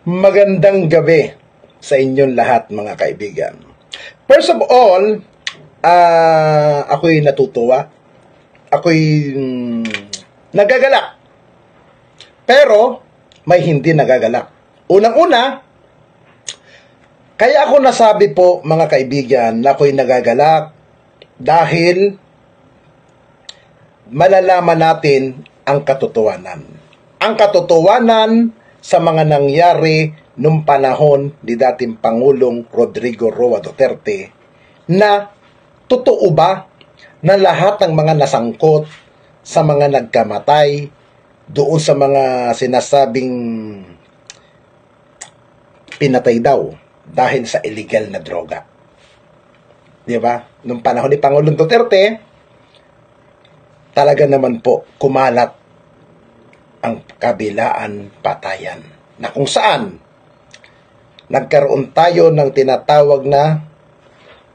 Magandang gabi sa inyong lahat mga kaibigan. First of all, ako'y natutuwa. Ako'y nagagalak. Pero may hindi nagagalak. Unang-una, kaya ako nasabi po mga kaibigan na ako'y nagagalak dahil malalaman natin ang katotohanan. Ang katotohanan sa mga nangyari nung panahon ni dating Pangulong Rodrigo Roa Duterte na totoo ba na lahat ng mga nasangkot sa mga nagkamatay doon sa mga sinasabing pinatay daw dahil sa illegal na droga. Di ba? Nung panahon ni Pangulong Duterte, talaga naman po kumalat ang kabilaan patayan na kung saan nagkaroon tayo ng tinatawag na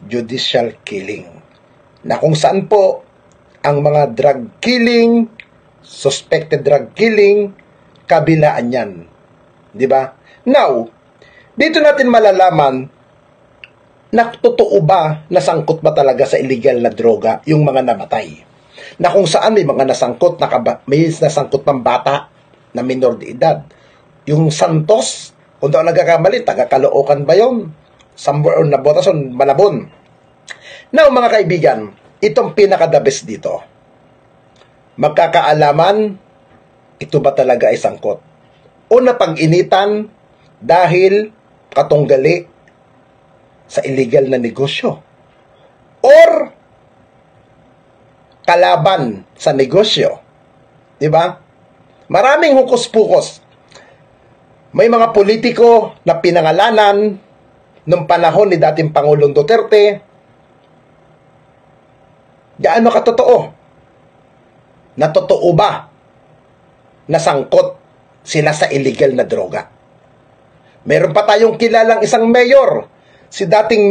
judicial killing na kung saan po ang mga drug killing, suspected drug killing, kabilaan yan. Di ba? Now, dito natin malalaman na totoo ba, nasangkot ba talaga sa illegal na droga yung mga namatay. Na kung saan may mga nasangkot, may nasangkot pang bata na minor de edad. Yung Santos, kung daw nagkakamali, taga-Caloocan ba yun? Somewhere on Nabotason, Malabon. Now, mga kaibigan, itong pinaka-the best dito. Magkakaalaman, ito ba talaga ay sangkot? O napag-initan dahil katunggali sa illegal na negosyo? Or kalaban sa negosyo. Di ba? Maraming hukus-pukus. May mga politiko na pinangalanan nung panahon ni dating Pangulong Duterte. Gaano katotoo? Natotoo ba na sangkot sila sa illegal na droga? Meron pa tayong kilalang isang mayor, si dating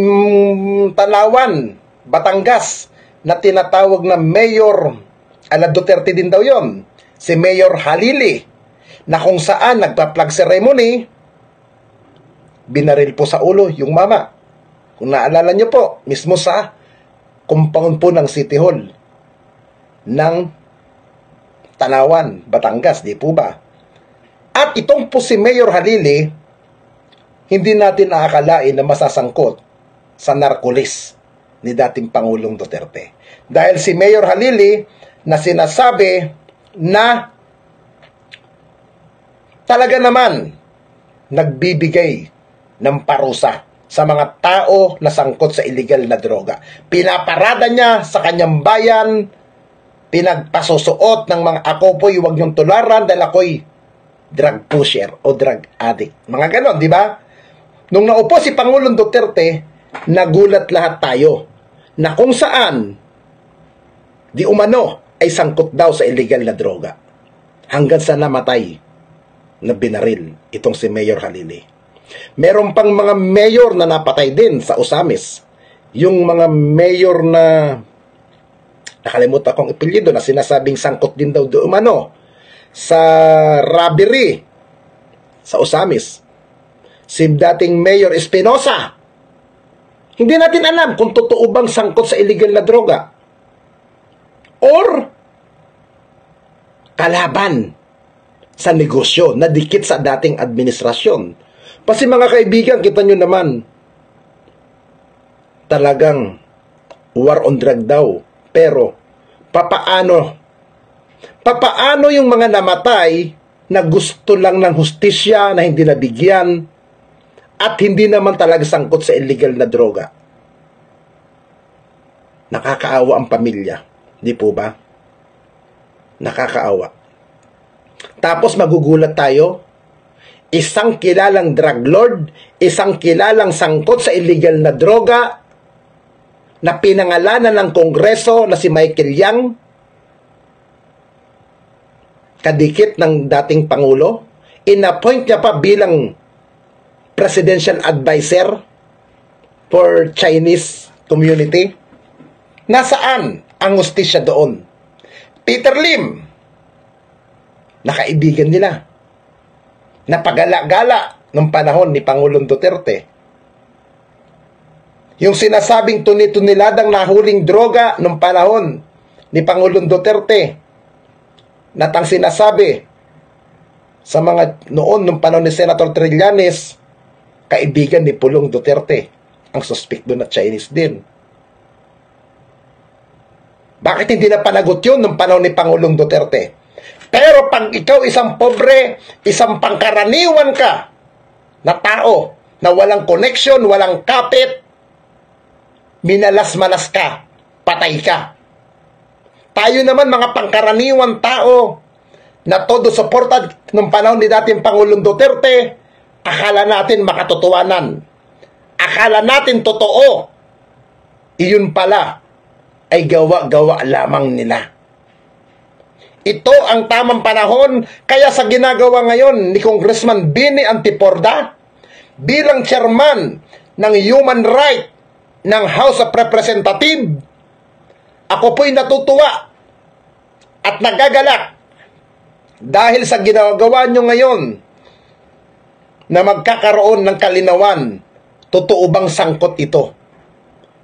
Tanawan, Batangas, na tinatawag na Mayor ala Duterte din daw yon, si Mayor Halili, na kung saan nagpa-flag ceremony, binaril po sa ulo yung mama. Kung naalala nyo po, mismo sa compound po ng City Hall ng Tanawan, Batangas, di po ba? At itong po si Mayor Halili, hindi natin aakalain na masasangkot sa narkolis ni dating Pangulong Duterte. Dahil si Mayor Halili na sinasabi na talaga naman nagbibigay ng parusa sa mga tao na sangkot sa illegal na droga. Pinaparada niya sa kanyang bayan, pinagpasusuot ng mga ako po'y huwag niyong tularan dahil ako'y drug pusher o drug addict. Mga ganon, di ba? Nung naupo si Pangulong Duterte, nagulat lahat tayo na kung saan di umano ay sangkot daw sa illegal na droga hanggang sa namatay na binaril itong si Mayor Halili. Meron pang mga mayor na napatay din sa Osamis. Yung mga mayor na nakalimutan kong apelyido na sinasabing sangkot din daw di umano sa robbery sa Osamis. Si dating Mayor Espinosa. Hindi natin alam kung totoo bang sangkot sa illegal na droga or kalaban sa negosyo na dikit sa dating administrasyon. Kasi mga kaibigan, kita nyo naman, talagang war on drug daw. Pero, papaano yung mga namatay na gusto lang ng hustisya na hindi nabigyan at hindi naman talaga sangkot sa illegal na droga? Nakakaawa ang pamilya. Di po ba? Nakakaawa. Tapos magugulat tayo, isang kilalang drug lord, isang kilalang sangkot sa illegal na droga na pinangalanan ng Kongreso na si Michael Yang, kadikit ng dating Pangulo, inappoint niya pa bilang presidential advisor for Chinese community. Nasaan ang hustisya doon? Peter Lim, na kaibigan nila. na pagala-gala nung panahon ni Pangulong Duterte. Yung sinasabing tuni-tuniladang nahuling droga nung panahon ni Pangulong Duterte, na ang sinasabi sa mga noon nung panahon ni Senator Trillanes, kaibigan ni Pulong Duterte, ang suspect doon na Chinese din. Bakit hindi na panagot yun nung panahon ni Pangulong Duterte? Pero pag ikaw isang pobre, isang pangkaraniwan ka na tao, na walang connection, walang kapit, minalas-malas ka, patay ka. Tayo naman mga pangkaraniwan tao na todo supported nung panahon ni dating Pangulong Duterte, akala natin makatotohanan. Akala natin totoo. Iyon pala ay gawa-gawa lamang nila. Ito ang tamang panahon, kaya sa ginagawa ngayon ni Congressman Bini Antiporda bilang chairman ng Human Rights ng House of Representatives, ako po'y natutuwa at nagagalak dahil sa ginagawa nyo ngayon na magkakaroon ng kalinawan, totoo bang sangkot ito?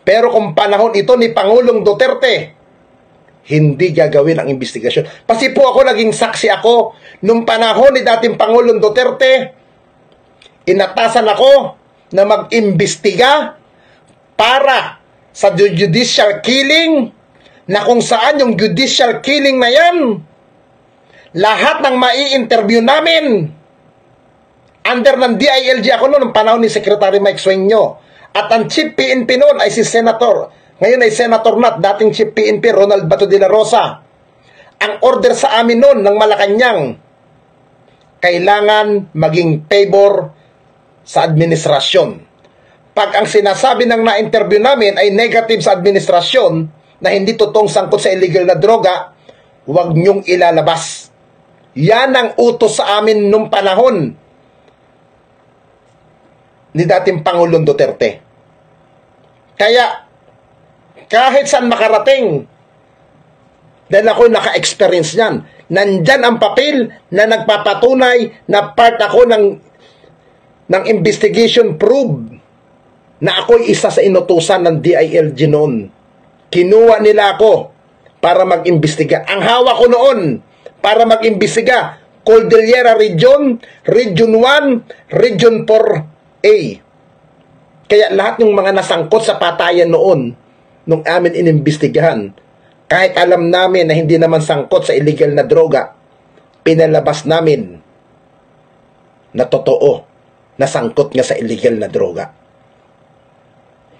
Pero kung panahon ito ni Pangulong Duterte, hindi gagawin ang investigasyon. Kasi po ako naging saksi ako nung panahon ni dating Pangulong Duterte, inatasan ako na mag-imbestiga para sa judicial killing, na kung saan yung judicial killing na yan, lahat ng mai-interview namin, under ng DILG ako noon, ng panahon ni Secretary Mike Sueño, at ang Chief PNP noon ay si Senator, ngayon ay Senator Nat, dating Chief PNP Ronald Bato de la Rosa. Ang order sa amin noon ng Malacanang, kailangan maging favor sa administrasyon. Pag ang sinasabi ng na-interview namin ay negative sa administrasyon na hindi totoong sangkot sa illegal na droga, huwag niyong ilalabas. Yan ang utos sa amin nung panahon ni dating Pangulong Duterte. Kaya, kahit saan makarating, dahil ako naka-experience niyan, nandyan ang papel na nagpapatunay na part ako ng investigation probe na ako'y isa sa inutusan ng DILG noon. Kinuha nila ako para mag-imbestiga. Ang hawak ko noon para mag-imbestiga, Cordillera Region, Region 1, Region 4A. Kaya lahat ng mga nasangkot sa patayan noon, nung amin inimbestigahan, kahit alam namin na hindi naman sangkot sa illegal na droga, pinalabas namin na totoo na sangkot nga sa illegal na droga.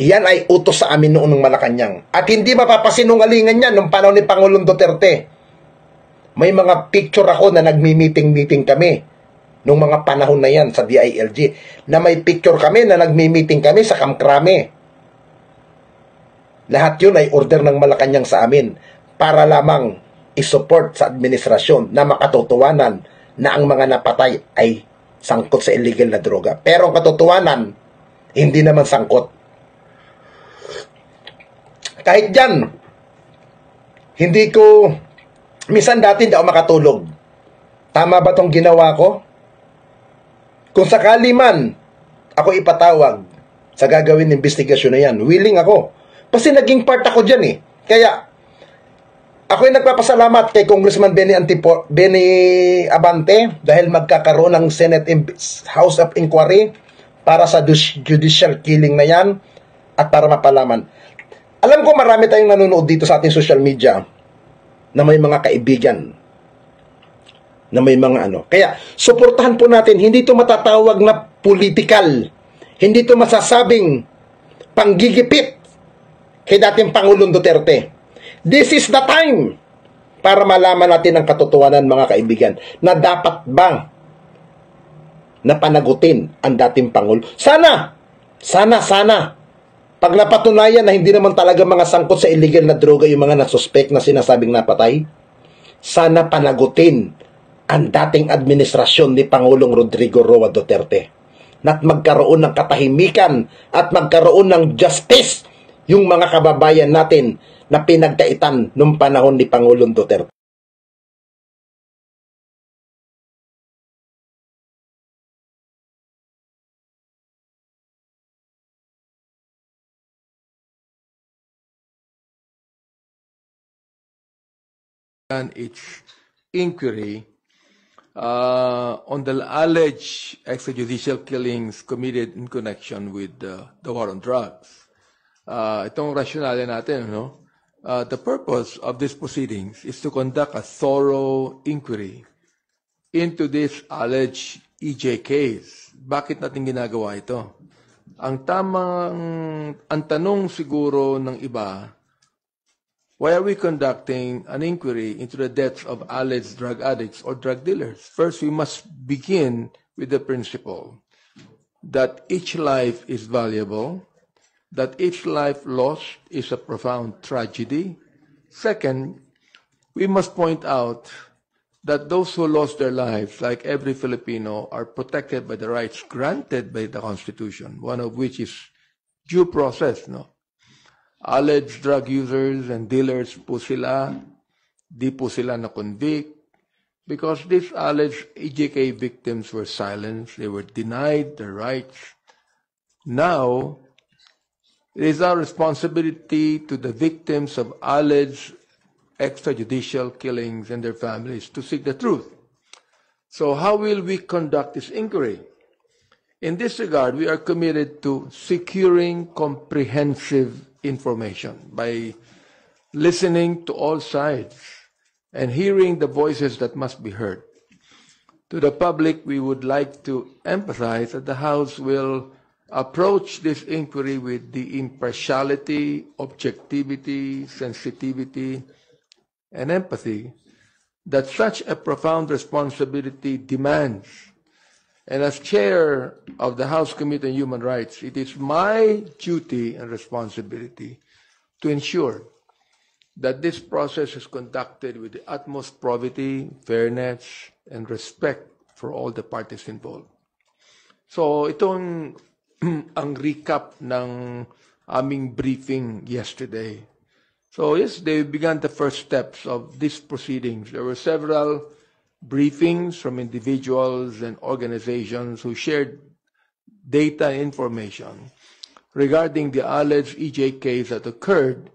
Iyan ay utos sa amin noon ng Malacanang. At hindi mapapasinungalingan yan nung panahon ni Pangulong Duterte. May mga picture ako na nagmi-meeting-meeting kami nung mga panahon na yan sa DILG. Na may picture kami na nagmi-meeting kami sa Kamkrame. Lahat yun ay order ng Malacanang sa amin para lamang isupport sa administrasyon na makatotohanan na ang mga napatay ay sangkot sa illegal na droga. Pero ang katotohanan, hindi naman sangkot. Kahit dyan, hindi ko, minsan dati hindi ako makatulog. Tama ba tong ginawa ko? Kung sakali man, ako ipatawag sa gagawin ng investigasyon na yan, willing ako. Kasi naging part ako dyan eh. Kaya, ako'y nagpapasalamat kay Congressman Beni Abante dahil magkakaroon ng Senate House of Inquiry para sa judicial killing na yan at para mapalaman. Alam ko marami tayong nanonood dito sa ating social media na may mga kaibigan, na may mga ano. Kaya, suportahan po natin. Hindi ito matatawag na political. Hindi ito masasabing panggigipit kay dating Pangulong Duterte. This is the time para malaman natin ang katotohanan, mga kaibigan, na dapat bang na panagutin ang dating Pangulo. Sana, pag napatunayan na hindi naman talaga mga sangkot sa illegal na droga yung mga nasuspect na sinasabing napatay, sana panagutin ang dating administrasyon ni Pangulong Rodrigo Roa Duterte. At magkaroon ng katahimikan at magkaroon ng justice yung mga kababayan natin na pinagkaitan nung panahon ni Pangulong Duterte. its inquiry on the alleged extrajudicial killings committed in connection with the war on drugs. Itong rationale natin, no? The purpose of these proceedings is to conduct a thorough inquiry into this alleged EJ case. Bakit natin ginagawa ito? Ang tanong siguro ng iba, why are we conducting an inquiry into the deaths of alleged drug addicts or drug dealers? First, we must begin with the principle that each life is valuable, that each life lost is a profound tragedy. Second, we must point out that those who lost their lives, like every Filipino, are protected by the rights granted by the Constitution, one of which is due process, no? Alleged drug users and dealers po sila, di po sila na-convict, because these alleged EJK victims were silenced, they were denied their rights. Now, it is our responsibility to the victims of alleged extrajudicial killings and their families to seek the truth. So how will we conduct this inquiry? In this regard, we are committed to securing comprehensive information by listening to all sides and hearing the voices that must be heard. To the public, we would like to emphasize that the House will approach this inquiry with the impartiality, objectivity, sensitivity, and empathy that such a profound responsibility demands. And as chair of the House Committee on Human Rights, it is my duty and responsibility to ensure that this process is conducted with the utmost probity, fairness, and respect for all the parties involved. So itong ang recap ng aming briefing yesterday. So yesterday, we began the first steps of these proceedings. There were several briefings from individuals and organizations who shared data and information regarding the alleged EJ case that occurred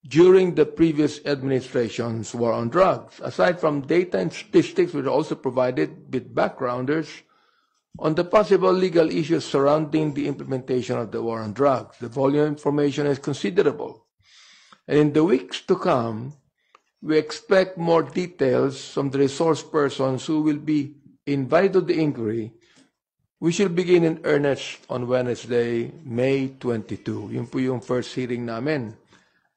during the previous administration's war on drugs. Aside from data and statistics, we were also provided with backgrounders on the possible legal issues surrounding the implementation of the war on drugs. The volume of information is considerable. And in the weeks to come, we expect more details from the resource persons who will be invited to the inquiry. We shall begin in earnest on Wednesday, May 22. Yun po yung first hearing namin.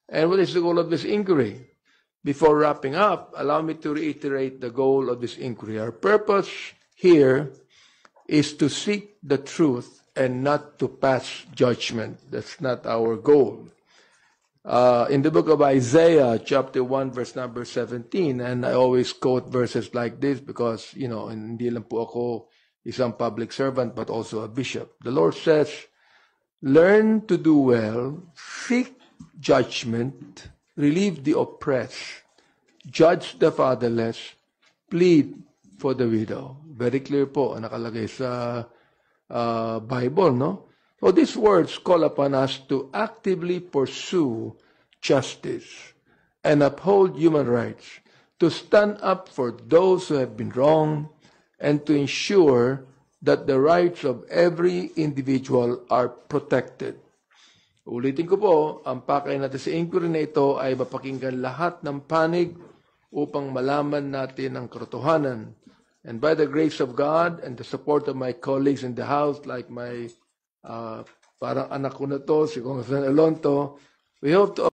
And what is the goal of this inquiry? Before wrapping up, allow me to reiterate the goal of this inquiry. Our purpose here is to seek the truth and not to pass judgment. That's not our goal. In the book of Isaiah, chapter 1, verse number 17, and I always quote verses like this because, you know, hindi lang po ako isang public servant but also a bishop. The Lord says, learn to do well, seek judgment, relieve the oppressed, judge the fatherless, plead for the widow. Very clear po ang nakalagay sa Bible, no? So these words call upon us to actively pursue justice and uphold human rights, to stand up for those who have been wronged, and to ensure that the rights of every individual are protected. Ulitin ko po, ang pakay natin sa inquiry na ito ay mapakinggan lahat ng panig upang malaman natin ang katotohanan. And by the grace of God and the support of my colleagues in the House, like my parang anak ko na to, si Congressman Alonto, we hope to